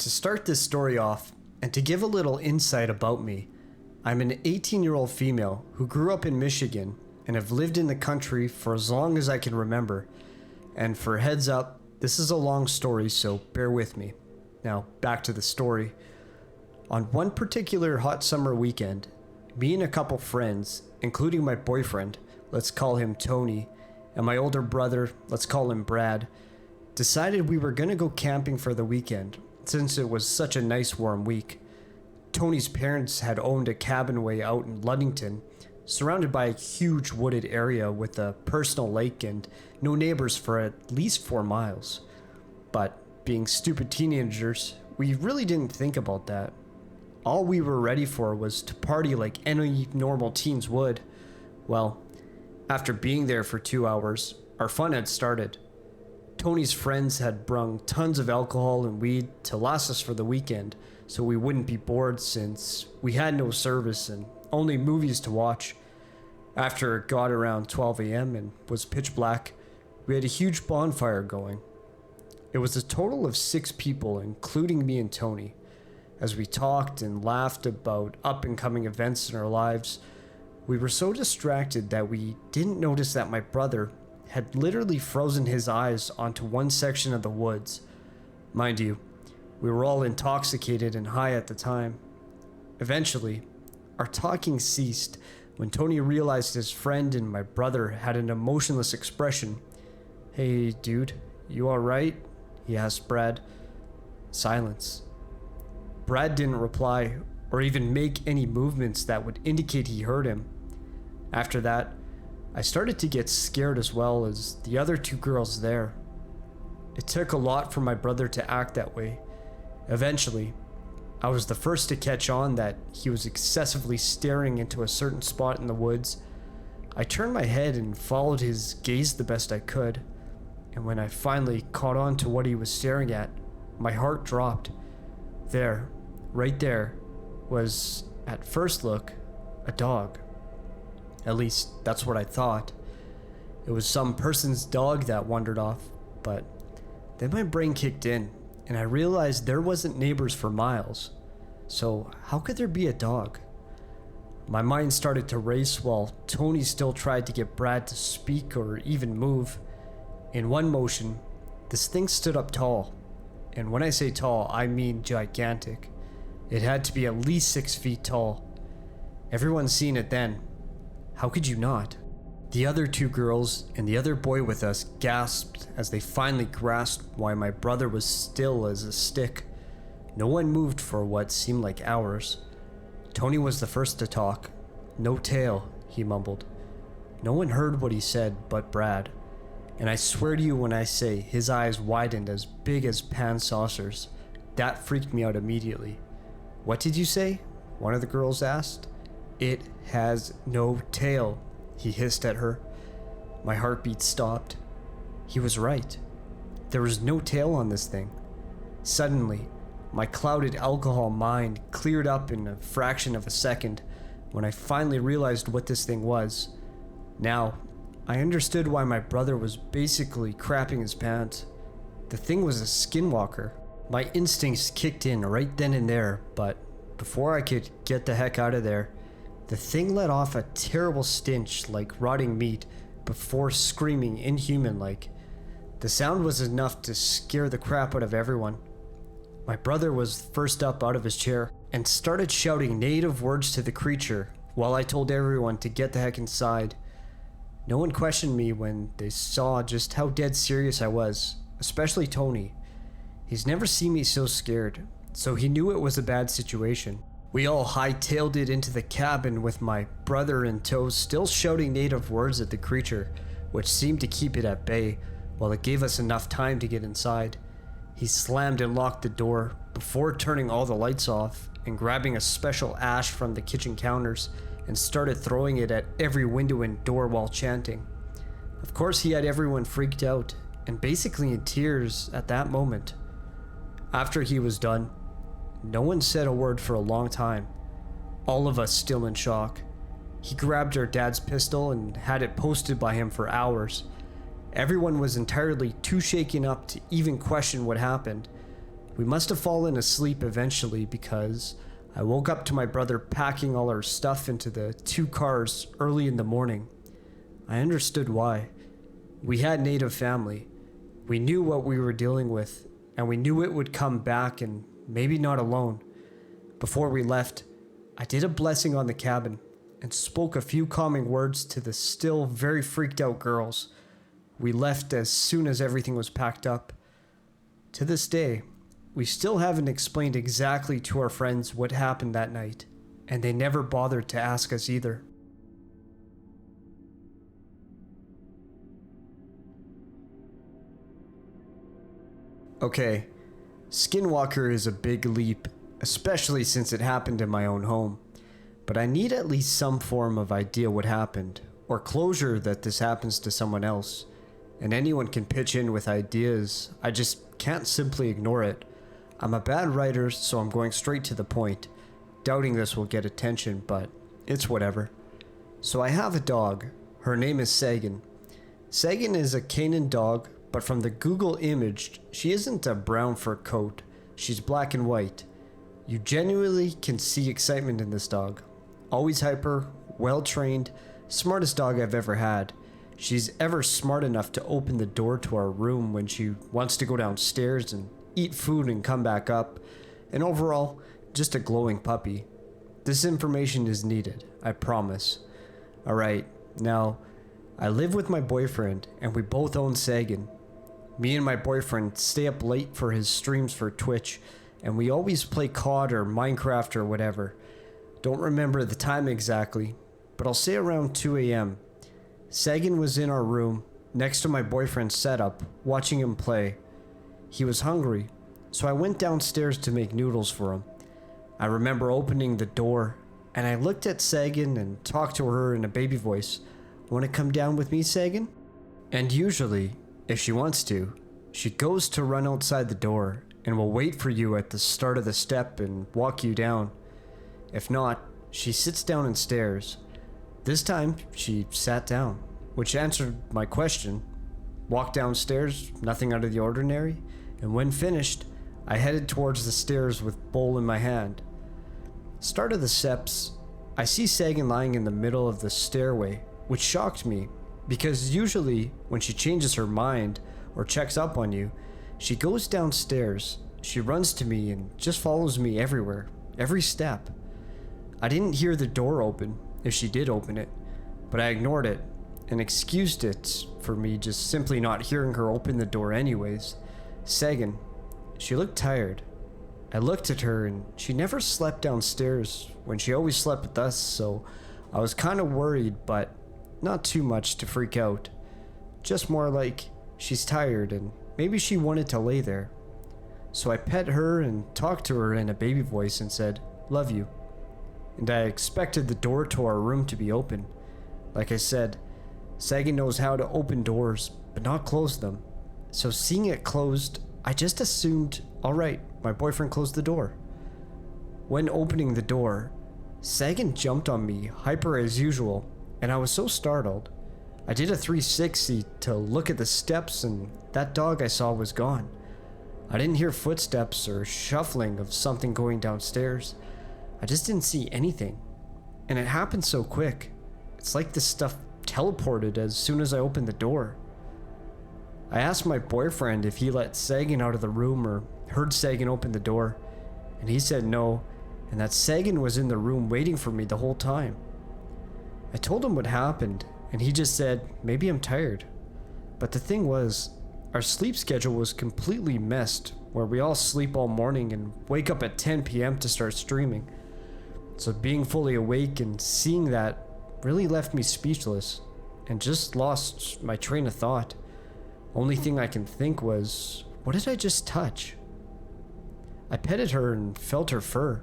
To start this story off, and to give a little insight about me, I'm an 18-year-old female who grew up in Michigan and have lived in the country for as long as I can remember. And for heads up, this is a long story, so bear with me. Now, back to the story. On one particular hot summer weekend, me and a couple friends, including my boyfriend, let's call him Tony, and my older brother, let's call him Brad, decided we were gonna go camping for the weekend, since it was such a nice warm week. Tony's parents had owned a cabin way out in Ludington, surrounded by a huge wooded area with a personal lake and no neighbors for at least 4 miles. But being stupid teenagers, we really didn't think about that. All we were ready for was to party like any normal teens would. Well, after being there for 2 hours, our fun had started. Tony's friends had brung tons of alcohol and weed to last us for the weekend, so we wouldn't be bored since we had no service and only movies to watch. After it got around 12 a.m. and was pitch black, we had a huge bonfire going. It was a total of 6 people, including me and Tony. As we talked and laughed about up-and-coming events in our lives, we were so distracted that we didn't notice that my brother had literally frozen his eyes onto one section of the woods. Mind you, we were all intoxicated and high at the time. Eventually, our talking ceased when Tony realized his friend and my brother had an emotionless expression. "Hey, dude, you alright?" he asked Brad. Silence. Brad didn't reply or even make any movements that would indicate he heard him. After that, I started to get scared as well as the other 2 girls there. It took a lot for my brother to act that way. Eventually, I was the first to catch on that he was excessively staring into a certain spot in the woods. I turned my head and followed his gaze the best I could, and when I finally caught on to what he was staring at, my heart dropped. There, right there, was, at first look, a dog. At least, that's what I thought. It was some person's dog that wandered off, but then my brain kicked in, and I realized there wasn't neighbors for miles. So how could there be a dog? My mind started to race while Tony still tried to get Brad to speak or even move. In one motion, this thing stood up tall. And when I say tall, I mean gigantic. It had to be at least 6 feet tall. Everyone's seen it then. How could you not? The other 2 girls and the other boy with us gasped as they finally grasped why my brother was still as a stick. No one moved for what seemed like hours. Tony was the first to talk. "No tail," he mumbled. No one heard what he said but Brad. And I swear to you when I say his eyes widened as big as pan saucers. That freaked me out immediately. "What did you say?" one of the girls asked. "It has no tail," he hissed at her. My heartbeat stopped. He was right. There was no tail on this thing. Suddenly, my clouded alcohol mind cleared up in a fraction of a second when I finally realized what this thing was. Now, I understood why my brother was basically crapping his pants. The thing was a skinwalker. My instincts kicked in right then and there, but before I could get the heck out of there, the thing let off a terrible stench like rotting meat before screaming inhuman-like. The sound was enough to scare the crap out of everyone. My brother was first up out of his chair and started shouting native words to the creature while I told everyone to get the heck inside. No one questioned me when they saw just how dead serious I was, especially Tony. He's never seen me so scared, so he knew it was a bad situation. We all hightailed it into the cabin with my brother in tow still shouting native words at the creature, which seemed to keep it at bay while it gave us enough time to get inside. He slammed and locked the door before turning all the lights off and grabbing a special ash from the kitchen counters and started throwing it at every window and door while chanting. Of course, he had everyone freaked out and basically in tears at that moment. After he was done, no one said a word for a long time, all of us still in shock. He grabbed our dad's pistol and had it posted by him for hours. Everyone was entirely too shaken up to even question what happened. We must have fallen asleep eventually because I woke up to my brother packing all our stuff into the 2 cars early in the morning. I understood why. We had native family. We knew what we were dealing with, and we knew it would come back, and maybe not alone. Before we left, I did a blessing on the cabin and spoke a few calming words to the still very freaked out girls. We left as soon as everything was packed up. To this day, we still haven't explained exactly to our friends what happened that night, and they never bothered to ask us either. Okay, Skinwalker is a big leap, especially since it happened in my own home. But I need at least some form of idea what happened, or closure that this happens to someone else. And anyone can pitch in with ideas, I just can't simply ignore it. I'm a bad writer, so I'm going straight to the point, doubting this will get attention, but it's whatever. So I have a dog. Her name is Sagan. Sagan is a Canaan dog, but from the Google image, she isn't a brown fur coat. She's black and white. You genuinely can see excitement in this dog. Always hyper, well-trained, smartest dog I've ever had. She's ever smart enough to open the door to our room when she wants to go downstairs and eat food and come back up. And overall, just a glowing puppy. This information is needed, I promise. Alright, now, I live with my boyfriend and we both own Sagan. Me and my boyfriend stay up late for his streams for Twitch, and we always play COD or Minecraft or whatever. Don't remember the time exactly, but I'll say around 2 a.m. Sagan was in our room, next to my boyfriend's setup, watching him play. He was hungry, so I went downstairs to make noodles for him. I remember opening the door, and I looked at Sagan and talked to her in a baby voice. "Want to come down with me, Sagan?" And usually, if she wants to, she goes to run outside the door and will wait for you at the start of the step and walk you down. If not, she sits down and stares. This time, she sat down, which answered my question. Walked downstairs, nothing out of the ordinary, and when finished, I headed towards the stairs with bowl in my hand. Start of the steps, I see Sagan lying in the middle of the stairway, which shocked me, because usually when she changes her mind or checks up on you, she goes downstairs, she runs to me and just follows me everywhere, every step. I didn't hear the door open, if she did open it, but I ignored it and excused it for me just simply not hearing her open the door anyways. Sagan, she looked tired. I looked at her and she never slept downstairs when she always slept with us, so I was kind of worried, but not too much to freak out. Just more like she's tired and maybe she wanted to lay there. So I pet her and talked to her in a baby voice and said, "Love you." And I expected the door to our room to be open. Like I said, Sagan knows how to open doors, but not close them. So seeing it closed, I just assumed, alright, my boyfriend closed the door. When opening the door, Sagan jumped on me, hyper as usual, and I was so startled. I did a 360 to look at the steps and that dog I saw was gone. I didn't hear footsteps or shuffling of something going downstairs. I just didn't see anything. And it happened so quick. It's like this stuff teleported as soon as I opened the door. I asked my boyfriend if he let Sagan out of the room or heard Sagan open the door, and he said no, and that Sagan was in the room waiting for me the whole time. I told him what happened, and he just said, maybe I'm tired. But the thing was, our sleep schedule was completely messed, where we all sleep all morning and wake up at 10 p.m. to start streaming. So being fully awake and seeing that really left me speechless, and just lost my train of thought. Only thing I can think was, what did I just touch? I petted her and felt her fur.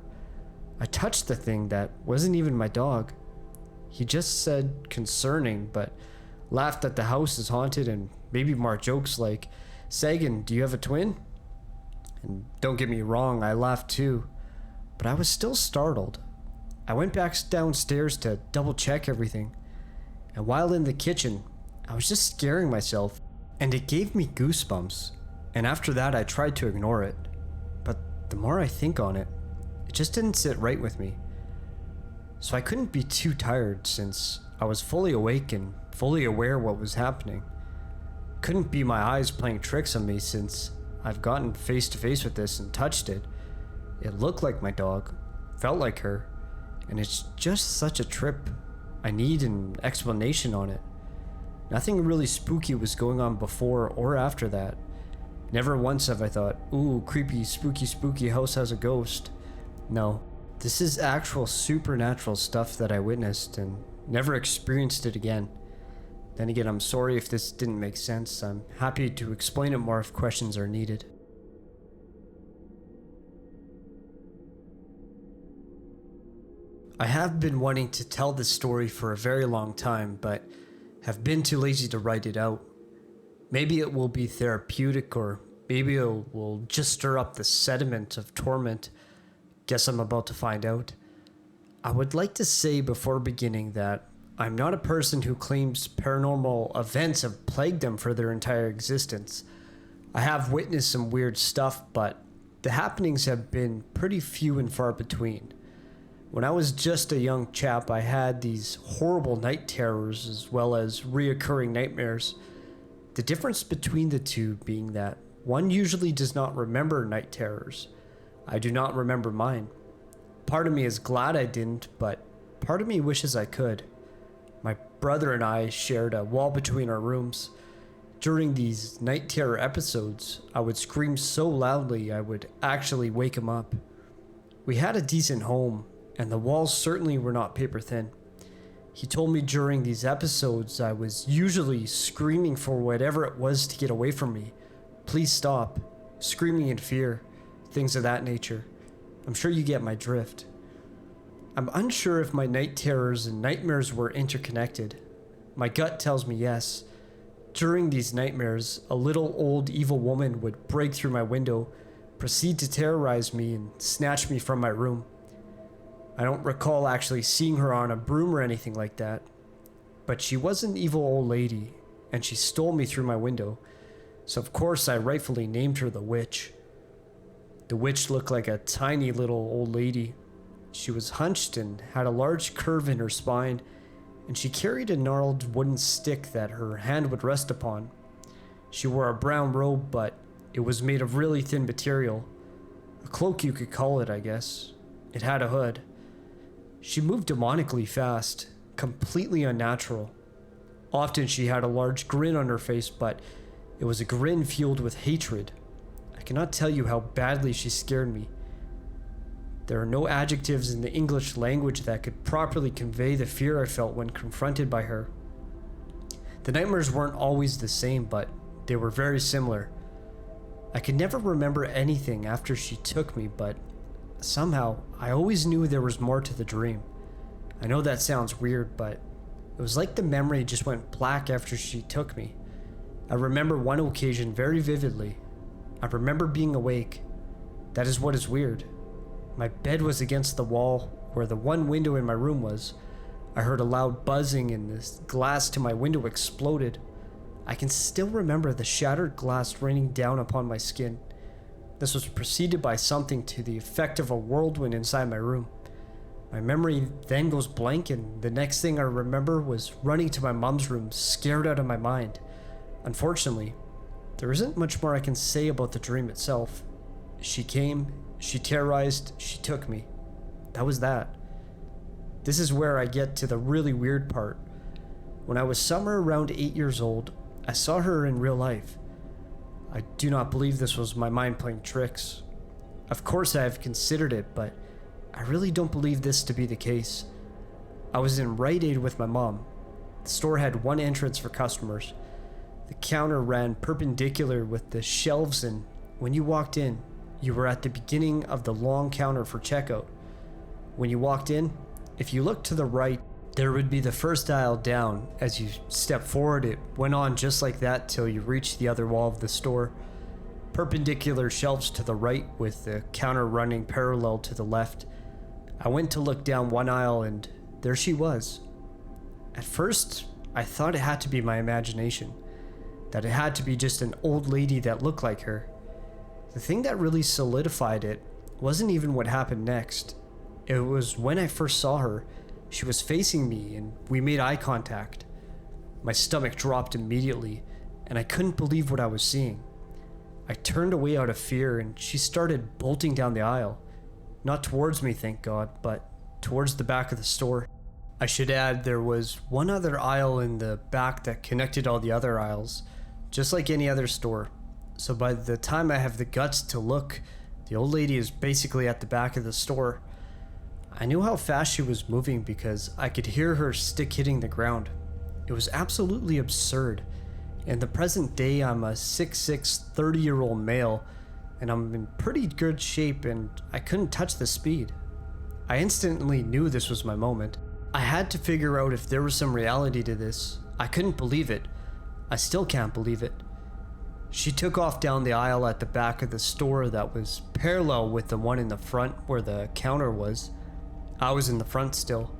I touched the thing that wasn't even my dog. He just said concerning, but laughed that the house is haunted and maybe more jokes like, "Sagan, do you have a twin?" And don't get me wrong, I laughed too, but I was still startled. I went back downstairs to double check everything, and while in the kitchen, I was just scaring myself, and it gave me goosebumps, and after that I tried to ignore it, the more I think on it, it just didn't sit right with me. So I couldn't be too tired since I was fully awake and fully aware what was happening. Couldn't be my eyes playing tricks on me since I've gotten face to face with this and touched it. It looked like my dog, felt like her, and it's just such a trip. I need an explanation on it. Nothing really spooky was going on before or after that. Never once have I thought, ooh, creepy, spooky house has a ghost. No, this is actual supernatural stuff that I witnessed and never experienced it again. Then again, I'm sorry if this didn't make sense. I'm happy to explain it more if questions are needed. I have been wanting to tell this story for a very long time, but have been too lazy to write it out. Maybe it will be therapeutic, or maybe it will just stir up the sediment of torment. Guess I'm about to find out. I would like to say before beginning that I'm not a person who claims paranormal events have plagued them for their entire existence. I have witnessed some weird stuff, but the happenings have been pretty few and far between. When I was just a young chap, I had these horrible night terrors as well as reoccurring nightmares. The difference between the two being that one usually does not remember night terrors. I do not remember mine. Part of me is glad I didn't, but part of me wishes I could. My brother and I shared a wall between our rooms. During these night terror episodes, I would scream so loudly I would actually wake him up. We had a decent home, and the walls certainly were not paper thin. He told me during these episodes I was usually screaming for whatever it was to get away from me. Please stop. Screaming in fear. Things of that nature. I'm sure you get my drift. I'm unsure if my night terrors and nightmares were interconnected. My gut tells me yes. During these nightmares, a little old evil woman would break through my window, proceed to terrorize me, and snatch me from my room. I don't recall actually seeing her on a broom or anything like that, but she was an evil old lady, and she stole me through my window, so of course I rightfully named her the witch. The witch looked like a tiny little old lady. She was hunched and had a large curve in her spine, and she carried a gnarled wooden stick that her hand would rest upon. She wore a brown robe, but it was made of really thin material. A cloak you could call it, I guess. It had a hood. She moved demonically fast, completely unnatural. Often she had a large grin on her face, but it was a grin fueled with hatred. I cannot tell you how badly she scared me. There are no adjectives in the English language that could properly convey the fear I felt when confronted by her. The nightmares weren't always the same, but they were very similar. I could never remember anything after she took me, but somehow I always knew there was more to the dream. I know that sounds weird, but it was like the memory just went black after she took me. I remember one occasion very vividly. I remember being awake. That is what is weird. My bed was against the wall where the one window in my room was. I heard a loud buzzing and the glass to my window exploded. I can still remember the shattered glass raining down upon my skin. This was preceded by something to the effect of a whirlwind inside my room. My memory then goes blank, and the next thing I remember was running to my mom's room, scared out of my mind. Unfortunately, there isn't much more I can say about the dream itself. She came, she terrorized, she took me. That was that. This is where I get to the really weird part. When I was somewhere around 8 years old, I saw her in real life. I do not believe this was my mind playing tricks. Of course I have considered it, but I really don't believe this to be the case. I was in Rite Aid with my mom. The store had one entrance for customers. The counter ran perpendicular with the shelves, and when you walked in, you were at the beginning of the long counter for checkout. When you walked in, if you looked to the right, there would be the first aisle down. As you stepped forward, it went on just like that till you reached the other wall of the store. Perpendicular shelves to the right with the counter running parallel to the left. I went to look down one aisle and there she was. At first, I thought it had to be my imagination, that it had to be just an old lady that looked like her. The thing that really solidified it wasn't even what happened next. It was when I first saw her. She was facing me and we made eye contact. My stomach dropped immediately and I couldn't believe what I was seeing. I turned away out of fear and she started bolting down the aisle. Not towards me, thank God, but towards the back of the store. I should add there was one other aisle in the back that connected all the other aisles, just like any other store. So by the time I have the guts to look, the old lady is basically at the back of the store. I knew how fast she was moving because I could hear her stick hitting the ground. It was absolutely absurd. In the present day, I'm a 6'6", 30-year-old male, and I'm in pretty good shape and I couldn't touch the speed. I instantly knew this was my moment. I had to figure out if there was some reality to this. I couldn't believe it. I still can't believe it. She took off down the aisle at the back of the store that was parallel with the one in the front where the counter was. I was in the front still.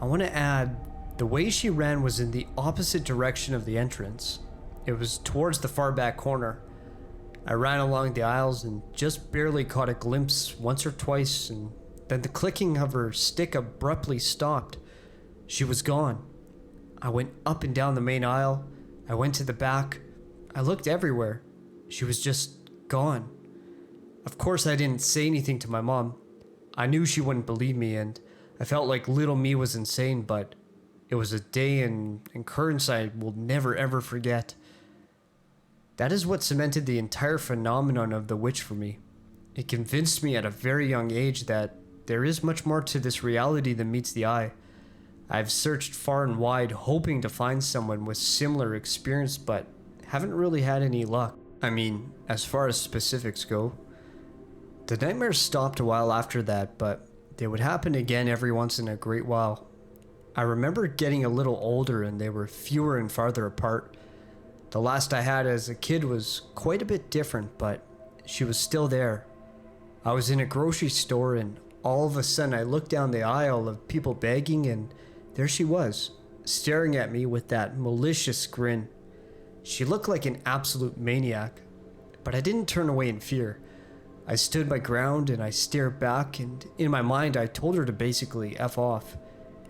I want to add, the way she ran was in the opposite direction of the entrance. It was towards the far back corner. I ran along the aisles and just barely caught a glimpse once or twice, and then the clicking of her stick abruptly stopped. She was gone. I went up and down the main aisle. I went to the back. I looked everywhere. She was just gone. Of course, I didn't say anything to my mom. I knew she wouldn't believe me, and I felt like little me was insane, but it was a day in occurrence I will never ever forget. That is what cemented the entire phenomenon of the witch for me. It convinced me at a very young age that there is much more to this reality than meets the eye. I've searched far and wide hoping to find someone with similar experience, but haven't really had any luck. I mean, as far as specifics go. The nightmares stopped a while after that, but they would happen again every once in a great while. I remember getting a little older and they were fewer and farther apart. The last I had as a kid was quite a bit different, but she was still there. I was in a grocery store and all of a sudden I looked down the aisle of people begging and there she was, staring at me with that malicious grin. She looked like an absolute maniac, but I didn't turn away in fear. I stood my ground and I stared back, and in my mind I told her to basically F off,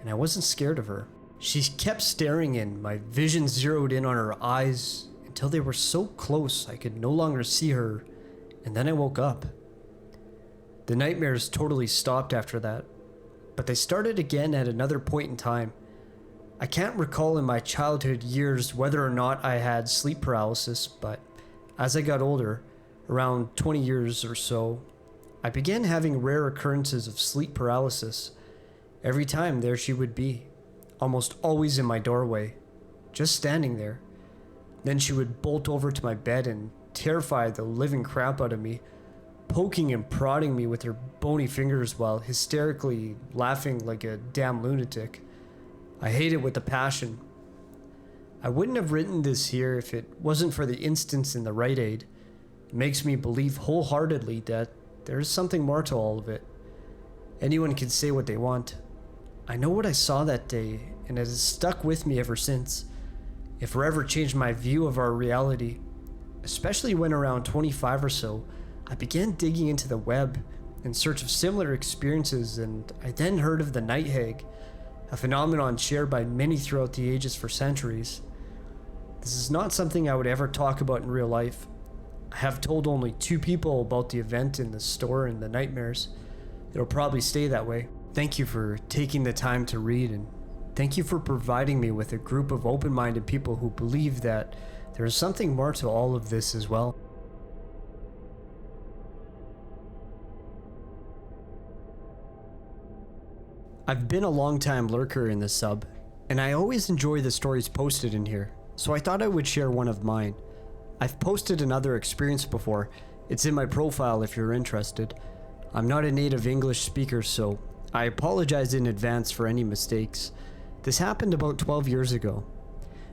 and I wasn't scared of her. She kept staring and my vision zeroed in on her eyes until they were so close I could no longer see her, and then I woke up. The nightmares totally stopped after that, but they started again at another point in time. I can't recall in my childhood years whether or not I had sleep paralysis, but as I got older, around 20 years or so, I began having rare occurrences of sleep paralysis. Every time there she would be, almost always in my doorway, just standing there. Then she would bolt over to my bed and terrify the living crap out of me, poking and prodding me with her bony fingers while hysterically laughing like a damn lunatic. I hate it with a passion. I wouldn't have written this here if it wasn't for the instance in the Rite Aid. It makes me believe wholeheartedly that there is something more to all of it. Anyone can say what they want. I know what I saw that day, and it has stuck with me ever since. It forever changed my view of our reality. Especially when around 25 or so, I began digging into the web in search of similar experiences, and I then heard of the night hag, a phenomenon shared by many throughout the ages for centuries. This is not something I would ever talk about in real life. I have told only 2 people about the event in the store and the nightmares. It'll probably stay that way. Thank you for taking the time to read, and thank you for providing me with a group of open-minded people who believe that there is something more to all of this as well. I've been a long-time lurker in this sub, and I always enjoy the stories posted in here, so I thought I would share one of mine. I've posted another experience before. It's in my profile if you're interested. I'm not a native English speaker, so I apologize in advance for any mistakes. This happened about 12 years ago.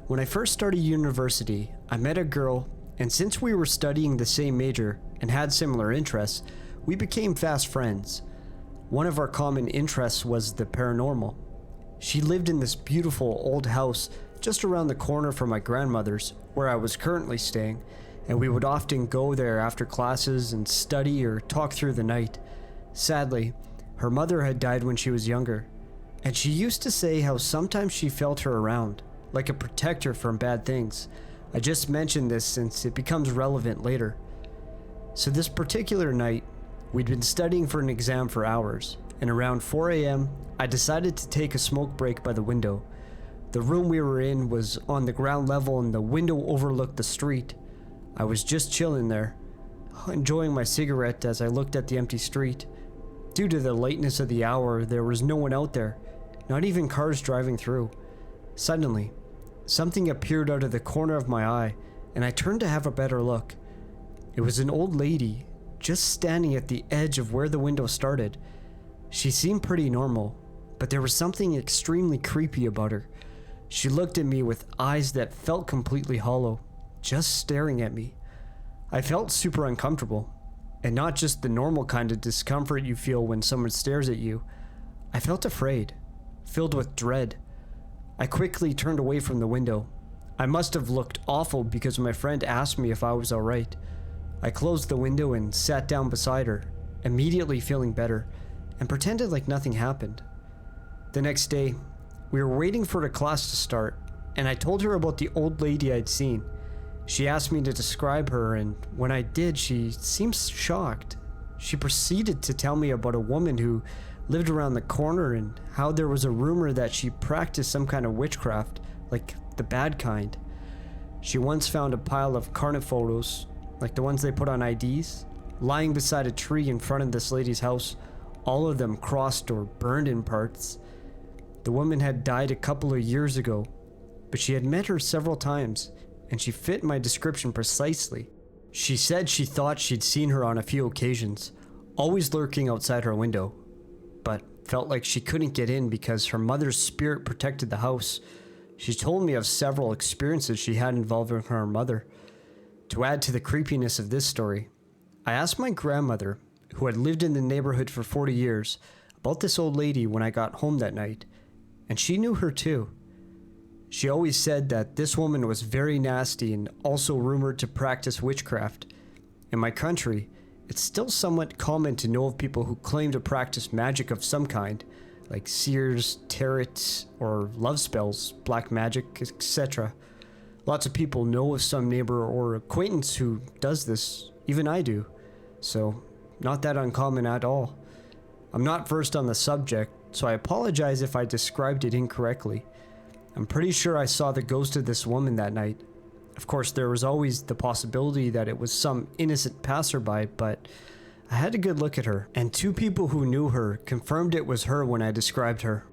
When I first started university, I met a girl, and since we were studying the same major and had similar interests, we became fast friends. One of our common interests was the paranormal. She lived in this beautiful old house just around the corner from my grandmother's, where I was currently staying, and we would often go there after classes and study or talk through the night. Sadly, her mother had died when she was younger, and she used to say how sometimes she felt her around, like a protector from bad things. I just mentioned this since it becomes relevant later. So this particular night, we'd been studying for an exam for hours, and around 4 a.m., I decided to take a smoke break by the window. The room we were in was on the ground level and the window overlooked the street. I was just chilling there, enjoying my cigarette as I looked at the empty street. Due to the lateness of the hour, there was no one out there, not even cars driving through. Suddenly, something appeared out of the corner of my eye, and I turned to have a better look. It was an old lady, just standing at the edge of where the window started. She seemed pretty normal, but there was something extremely creepy about her. She looked at me with eyes that felt completely hollow, just staring at me. I felt super uncomfortable, and not just the normal kind of discomfort you feel when someone stares at you. I felt afraid, filled with dread. I quickly turned away from the window. I must have looked awful because my friend asked me if I was alright. I closed the window and sat down beside her, immediately feeling better, and pretended like nothing happened. The next day, we were waiting for the class to start, and I told her about the old lady I'd seen. She asked me to describe her, and when I did, she seemed shocked. She proceeded to tell me about a woman who lived around the corner and how there was a rumor that she practiced some kind of witchcraft, like the bad kind. She once found a pile of carnet photos, like the ones they put on IDs, lying beside a tree in front of this lady's house, all of them crossed or burned in parts. The woman had died a couple of years ago, but she had met her several times, and she fit my description precisely. She said she thought she'd seen her on a few occasions, always lurking outside her window, but felt like she couldn't get in because her mother's spirit protected the house. She told me of several experiences she had involving her mother. To add to the creepiness of this story, I asked my grandmother, who had lived in the neighborhood for 40 years, about this old lady when I got home that night, and she knew her too. She always said that this woman was very nasty and also rumored to practice witchcraft. In my country, it's still somewhat common to know of people who claim to practice magic of some kind, like seers, tarot, or love spells, black magic, etc. Lots of people know of some neighbor or acquaintance who does this, even I do, so not that uncommon at all. I'm not versed on the subject, so I apologize if I described it incorrectly. I'm pretty sure I saw the ghost of this woman that night. Of course, there was always the possibility that it was some innocent passerby, but I had a good look at her, and two people who knew her confirmed it was her when I described her.